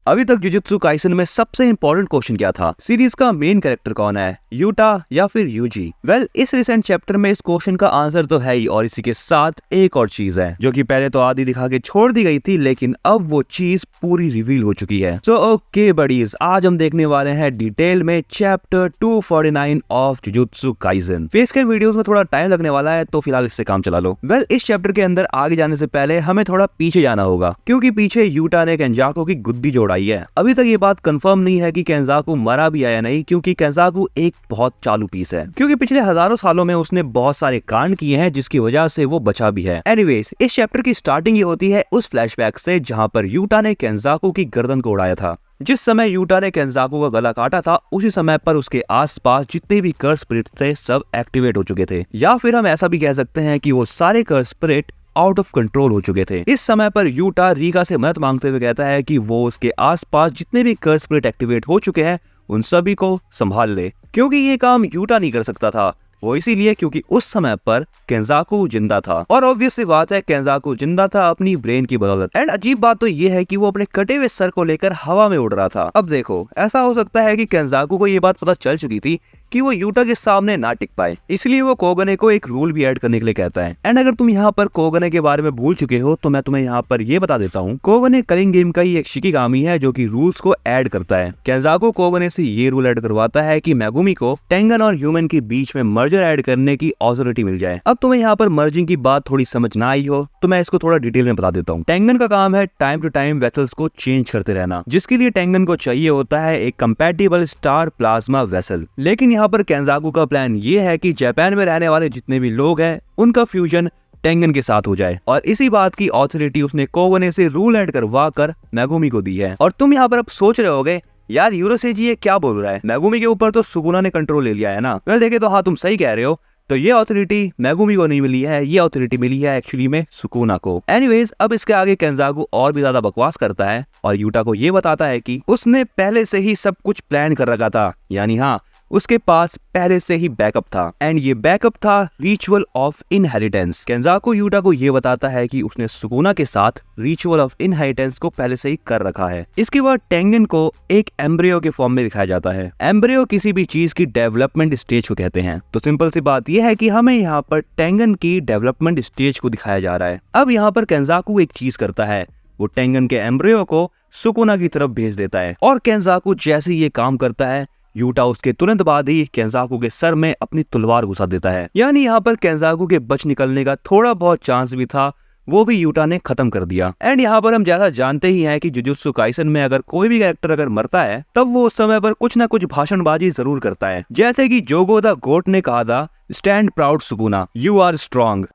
अभी तक jujutsu Kaisen में सबसे इम्पोर्टेंट क्वेश्चन क्या था? सीरीज का मेन कैरेक्टर कौन है, यूटा या फिर यूजी? वेल, इस रिसेंट चैप्टर में इस क्वेश्चन का आंसर तो है ही, और इसी के साथ एक और चीज है जो कि पहले तो आधी दिखा के छोड़ दी गई थी, लेकिन अब वो चीज पूरी रिवील हो चुकी है। सो ओके बडीज, आज हम देखने वाले हैं डिटेल में chapter 249 of jujutsu Kaisen. Face के वीडियोस में थोड़ा टाइम लगने वाला है, तो फिलहाल इससे काम चला लो। वेल, इस चैप्टर के अंदर आगे जाने से पहले हमें थोड़ा पीछे जाना होगा, क्योंकि पीछे यूटा ने केंजाकू की गुद्दी जोड़ाई है। अभी तक ये बात कंफर्म नहीं है कि केंजाकू मरा भी है या नहीं, क्योंकि केंजाकू एक बहुत चालू पीस है, क्योंकि पिछले हजारों सालों में उसने बहुत सारे कांड किए हैं जिसकी वजह से वो बचा भी है। एनीवेज, इस चैप्टर की स्टार्टिंग ये होती है उस फ्लैशबैक से जहां पर यूटा ने केंजाकू की गर्दन को उड़ाया था। जिस समय यूटा ने केंजाकू का गला काटा था, उसी समय पर उसके आसपास जितने भी कर्स स्पिरिट थे सब एक्टिवेट हो चुके थे, या फिर हम ऐसा भी कह सकते हैं कि वो सारे कर्स स्पिरिट आउट ऑफ कंट्रोल हो चुके थे। इस समय पर यूटा रीका से मदद मांगते हुए कहता है कि वो उसके आसपास जितने भी कर्स स्पिरिट एक्टिवेट हो चुके हैं उन सभी को संभाल ले, क्योंकि ये काम यूटा नहीं कर सकता था। वो इसीलिए क्योंकि उस समय पर केंजाकू जिंदा था, और ऑब्वियस सी बात है केंजाकू जिंदा था अपनी ब्रेन की बदौलत। एंड अजीब बात तो ये है कि वो अपने कटे हुए सर को लेकर हवा में उड़ रहा था। अब देखो, ऐसा हो सकता है कि केंजाकू को ये बात पता चल चुकी थी कि वो यूटा के सामने ना टिक पाए, इसलिए वो कोगने को एक रूल भी ऐड करने के लिए कहता है। एंड अगर तुम यहाँ पर कोगने के बारे में भूल चुके हो तो मैं तुम्हें यहाँ पर ये बता देता हूँ, कोगने कलिंग गेम का ही एक शिकिगामी है जो कि रूल्स को ऐड करता है। केंजाकू कोगने से ये रूल ऐड करवाता है कि मेगुमी को टेंगन और ह्यूमन के बीच में मर्जर ऐड करने की ऑथोरिटी मिल जाए। अब तुम्हें यहाँ पर मर्जिंग की बात थोड़ी समझ ना आई हो तो मैं इसको थोड़ा डिटेल में बता देता हूँ। टेंगन का काम है टाइम टू टाइम वेसल्स को चेंज करते रहना, जिसके लिए टेंगन को चाहिए होता है एक कंपैटिबल स्टार प्लाज्मा वेसल। लेकिन यहाँ पर केंजाकू का प्लान ये है कि जापान में रहने वाले जितने भी लोग हैं उनका फ्यूजन टेंगन के साथ हो जाए, और इसी बात की ऑथोरिटी उसने कोगने से रूल ऐड करवा कर मेगुमी को दी है। और तुम यहाँ पर अब सोच रहे होगे, यार यूरोसेजी ये क्या बोल रहा है, मेगुमी के ऊपर तो सुकुना ने कंट्रोल ले लिया है ना। वेल देखे तो हाँ, तुम सही कह रहे हो। तो ये ऑथोरिटी मेगुमी को नहीं मिली है, ये ऑथोरिटी मिली है एक्चुअली में सुकुना को। एनीवेज, अब इसके आगे केंजाकू और भी ज्यादा बकवास करता है और यूटा को ये बताता है कि उसने पहले से ही सब कुछ प्लान कर रखा था, यानी हाँ, उसके पास पहले से ही बैकअप था। एंड ये बैकअप था रिचुअल ऑफ इनहेरिटेंस। केंजाकू यूटा को ये बताता है कि उसने सुकुना के साथ रिचुअल ऑफ इनहेरिटेंस को पहले से ही कर रखा है। इसके बाद टेंगन को एक एम्ब्रियो के फॉर्म में दिखाया जाता है। एम्ब्रियो किसी भी चीज की डेवलपमेंट स्टेज को कहते हैं। तो सिंपल सी बात यह है कि हमें यहाँ पर टेंगन की डेवलपमेंट स्टेज को दिखाया जा रहा है। अब यहाँ पर केंजाकू एक चीज करता है, वो टेंगन के एम्ब्रियो को सुकुना की तरफ भेज देता है, और केंजाकू जैसे ये काम करता है, यूटा उसके तुरंत बाद ही केंजाकू के सर में अपनी तलवार घुसा देता है। यानी यहाँ पर केंजाकू के बच निकलने का थोड़ा बहुत चांस भी था, वो भी यूटा ने खत्म कर दिया। एंड यहाँ पर हम ज्यादा जानते ही हैं कि जुजुत्सु काइसन में अगर कोई भी कैरेक्टर अगर मरता है तब वो उस समय पर कुछ ना कुछ भाषणबाजी जरूर करता है, जैसे कि जोगो द गोट ने कहा था, stand proud Sukuna, you are strong.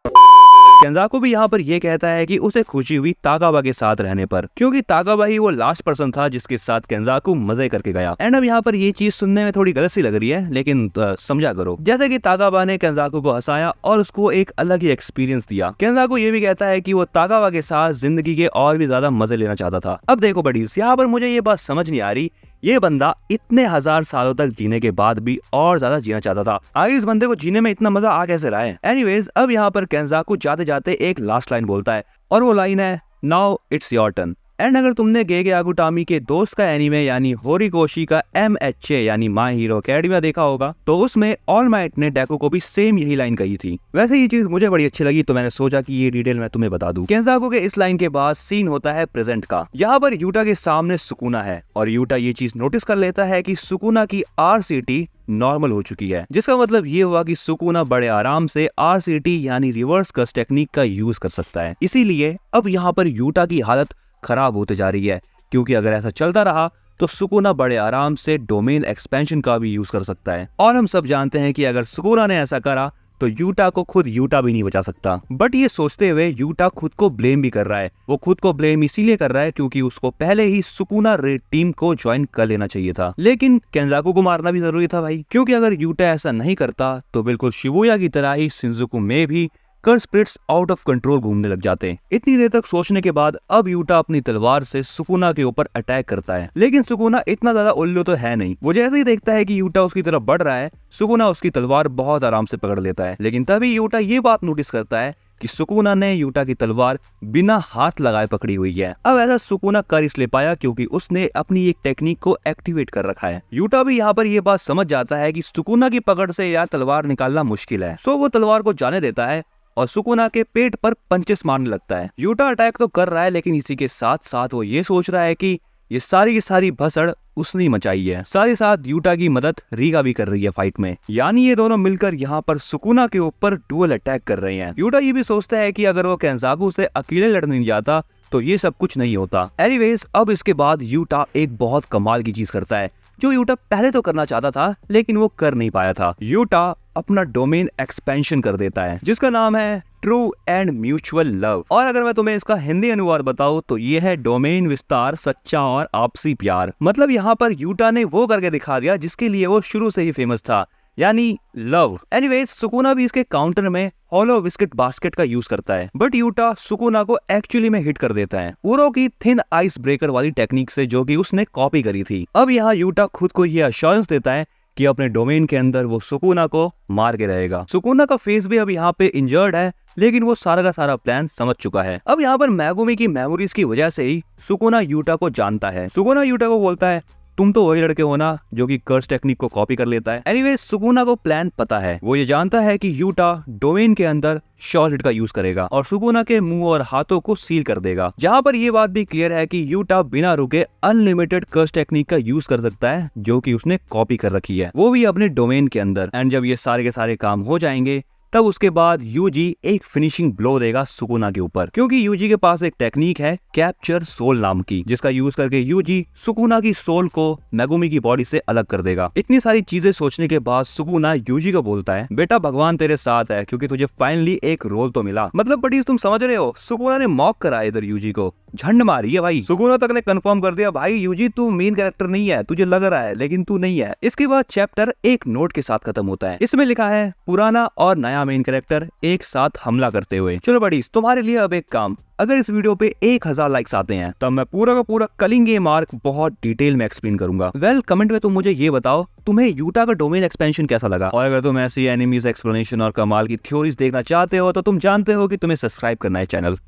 Kenjaku भी यहाँ पर ये कहता है कि उसे खुशी हुई ताकाबा के साथ रहने पर, क्योंकि ताकाबा ही वो लास्ट पर्सन था जिसके साथ केंजाकू मजे करके गया। एंड अब यहाँ पर ये चीज सुनने में थोड़ी गलत सी लग रही है, लेकिन समझा करो, जैसे कि ताकाबा ने केंजाकू को हंसाया और उसको एक अलग ही एक्सपीरियंस दिया। केंजाकू ये भी कहता है कि वो ताकाबा के साथ जिंदगी के और भी ज्यादा मजे लेना चाहता था। अब देखो बडीज, यहाँ पर मुझे ये बात समझ नहीं आ रही, ये बंदा इतने हजार सालों तक जीने के बाद भी और ज्यादा जीना चाहता था, आगे इस बंदे को जीने में इतना मजा आ कैसे रहा है। एनीवेज, अब यहाँ पर केंजाकू जाते जाते एक लास्ट लाइन बोलता है, और वो लाइन है, now it's your turn. And अगर तुमने गेगे आगुटामी के दोस्त का एनीमे यानी होरिकोशी का MHA यानी माय हीरो अकेडमिया देखा होगा, तो उसमें ऑल माइट ने डेको को भी सेम यही लाइन कही थी। वैसे ये चीज मुझे बड़ी अच्छी लगी, तो मैंने सोचा कि ये डिटेल मैं तुम्हें बता दूं। केंजाकू के इस लाइन के बाद सीन होता है प्रेजेंट का। यहाँ पर यूटा के सामने सुकुना है, और यूटा ये चीज नोटिस कर लेता है कि सुकुना की RCT नॉर्मल हो चुकी है, जिसका मतलब ये हुआ कि सुकुना बड़े आराम से RCT यानी रिवर्स कस टेक्निक का यूज कर सकता है। इसीलिए अब यहाँ पर यूटा की हालत खराब होते जा रही है, क्योंकि अगर ऐसा चलता रहा तो सुकुना बड़े आराम से डोमेन एक्सपेंशन का भी यूज कर सकता है। और हम सब जानते हैं कि अगर सुकुना ने ऐसा करा तो यूटा को खुद यूटा भी नहीं बचा सकता। बट ये सोचते हुए यूटा खुद को ब्लेम भी कर रहा है। वो खुद को ब्लेम इसीलिए कर रहा है क्योंकि उसको पहले ही सुकुना रेड टीम को ज्वाइन कर लेना चाहिए था, लेकिन केंजाकू को मारना भी जरूरी था भाई, क्योंकि अगर यूटा ऐसा नहीं करता तो बिल्कुल शिबुया की तरह ही शिंजुकू में भी कर्स स्पिरिट्स आउट ऑफ कंट्रोल घूमने लग जाते हैं। इतनी देर तक सोचने के बाद अब यूटा अपनी तलवार से सुकुना के ऊपर अटैक करता है, लेकिन सुकुना इतना ज्यादा उल्लू तो है नहीं। वो जैसे ही देखता है कि यूटा उसकी तरफ बढ़ रहा है, सुकुना उसकी तलवार बहुत आराम से पकड़ लेता है। लेकिन तभी यूटा ये बात नोटिस करता है कि सुकुना ने यूटा की तलवार बिना हाथ लगाए पकड़ी हुई है। अब ऐसा सुकुना कर इसलिए पाया क्योंकि उसने अपनी एक टेक्निक को एक्टिवेट कर रखा है। यूटा भी यहाँ पर ये बात समझ जाता है कि सुकुना की पकड़ से यार तलवार निकालना मुश्किल है, सो वो तलवार को जाने देता है और सुकुना के पेट पर पंचेस मारने लगता है। यूटा अटैक तो कर रहा है, लेकिन इसी के साथ साथ वो ये सोच रहा है कि ये सारी की सारी भसड़ उसने मचाई है। साथ ही साथ यूटा की मदद रीगा भी कर रही है फाइट में, यानी ये दोनों मिलकर यहाँ पर सुकुना के ऊपर डुअल अटैक कर रहे हैं। यूटा ये भी सोचता है कि अगर वो केंजाकू से अकेले लड़ने नहीं जाता तो ये सब कुछ नहीं होता। एनीवेज, अब इसके बाद यूटा एक बहुत कमाल की चीज करता है जो यूटा पहले तो करना चाहता था लेकिन वो कर नहीं पाया था। यूटा अपना डोमेन एक्सपेंशन कर देता है जिसका नाम है ट्रू एंड म्यूचुअल लव, और अगर मैं तुम्हें इसका हिंदी अनुवाद बताऊं तो ये है डोमेन विस्तार, सच्चा और आपसी प्यार। मतलब यहाँ पर यूटा ने वो करके दिखा दिया जिसके लिए वो शुरू से ही फेमस था, यानी लव। एनीवेज, सुकुना भी इसके काउंटर में हॉलो बिस्किट बास्केट का यूज करता है, बट यूटा सुकुना को एक्चुअली में हिट कर देता है उरो की थिन आइस ब्रेकर वाली टेक्निक से, जो कि उसने कॉपी करी थी। अब यहाँ यूटा खुद को ये अश्योरेंस देता है कि अपने डोमेन के अंदर वो सुकुना को मार के रहेगा। सुकुना का फेस भी अब यहाँ पे इंजर्ड है, लेकिन वो सारा का सारा प्लान समझ चुका है। अब यहाँ पर मेगुमी की मेमोरीज की वजह से ही सुकुना यूटा को जानता है। सुकुना यूटा को बोलता है, तुम तो वही लड़के हो ना जो कि कर्स टेक्निक को कॉपी कर लेता है। एनीवे, सुकुना को प्लान पता है। वो ये जानता है कि यूटा डोमेन के अंदर शॉर्ट हिट का यूज करेगा और सुकुना के मुंह और हाथों को सील कर देगा। जहाँ पर ये बात भी क्लियर है कि यूटा बिना रुके अनलिमिटेड कर्स टेक्निक का यूज कर सकता है जो कि उसने कॉपी कर रखी है, वो भी अपने डोमेन के अंदर। एंड जब ये सारे के सारे काम हो जाएंगे तब उसके बाद यूजी एक फिनिशिंग ब्लो देगा सुकुना के ऊपर, क्योंकि यूजी के पास एक टेक्निक है कैप्चर सोल नाम की, जिसका यूज करके यूजी सुकुना की सोल को मेगुमी की बॉडी से अलग कर देगा। इतनी सारी चीजें सोचने के बाद सुकुना यूजी को बोलता है, बेटा भगवान तेरे साथ है क्योंकि तुझे फाइनली एक रोल तो मिला। मतलब बड़ी तुम समझ रहे हो, सुकुना ने मॉक करा इधर यूजी को, झंड मारी है भाई। सुकुना तक ने कंफर्म कर दिया, भाई यूजी तू मेन कैरेक्टर नहीं है, तुझे लग रहा है लेकिन तू नहीं है। इसके बाद चैप्टर एक नोट के साथ खत्म होता है। इसमें लिखा है पुराना और नया मेन कैरेक्टर एक साथ हमला करते हुए। चलो बडीज, तुम्हारे लिए अब एक काम, अगर इस वीडियो पे 1000 लाइक्स आते हैं तब मैं पूरा का पूरा कलिंग गेम आर्क बहुत डिटेल में एक्सप्लेन करूंगा। वेल, कमेंट में तुम मुझे ये बताओ तुम्हें यूटा का डोमेन एक्सपेंशन कैसा लगा, और अगर तुम ऐसी एनिमीज एक्सप्लेनेशन और कमाल की थ्योरीज देखना चाहते हो तो तुम जानते हो कि तुम्हें सब्सक्राइब करना है चैनल।